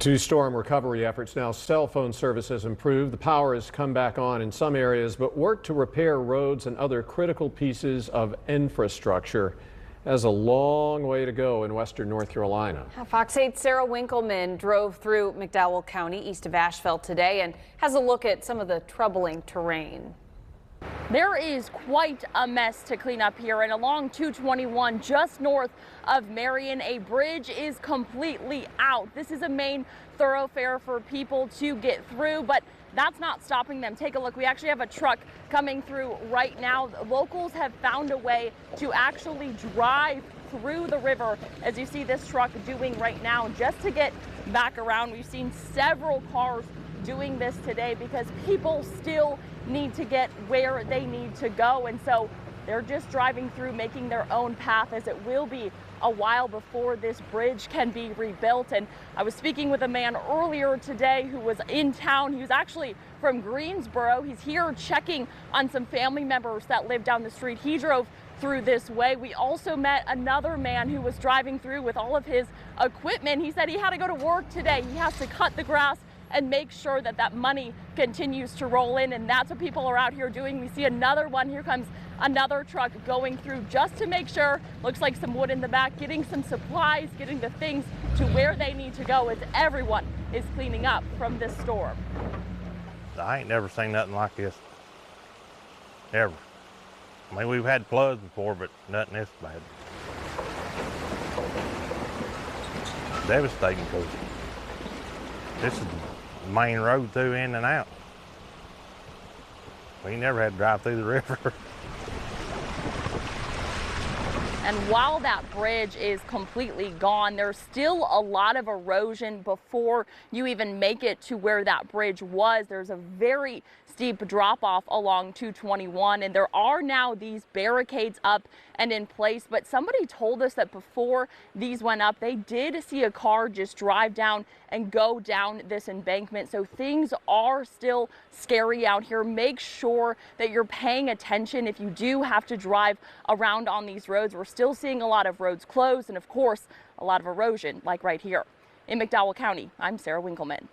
To storm recovery efforts now, cell phone service has improved. The power has come back on in some areas, but work to repair roads and other critical pieces of infrastructure has a long way to go in western North Carolina. Fox 8's Sarah Winkleman drove through McDowell County east of Asheville today and has a look at some of the troubling terrain. There is quite a mess to clean up here, and along 221 just north of Marion, a bridge is completely out. This is a main thoroughfare for people to get through, but that's not stopping them. Take a look. We actually have a truck coming through right now. Locals have found a way to actually drive through the river, as you see this truck doing right now, just to get back around. We've seen several cars doing this today because people still need to get where they need to go, and so they're just driving through, making their own path, as it will be a while before this bridge can be rebuilt. And I was speaking with a man earlier today who was in town. He was actually from Greensboro. He's here checking on some family members that live down the street. He drove through this way. We also met another man who was driving through with all of his equipment. He said he had to go to work today. He has to cut the grass and make sure that that money continues to roll in, and that's what people are out here doing. We see another one. Here comes another truck going through just to make sure. Looks like some wood in the back, getting some supplies, getting the things to where they need to go, as everyone is cleaning up from this storm. I ain't never seen nothing like this, ever. I mean, we've had floods before, but nothing this bad. Devastating, because this is the main road through in and out. We never had to drive through the river. And while that bridge is completely gone, there's still a lot of erosion before you even make it to where that bridge was. There's a very steep drop off along 221, and there are now these barricades up and in place. But somebody told us that before these went up, they did see a car just drive down and go down this embankment. So things are still scary out here. Make sure that you're paying attention if you do have to drive around on these roads. We're still seeing a lot of roads closed and, of course, a lot of erosion like right here. In McDowell County, I'm Sarah Winkleman.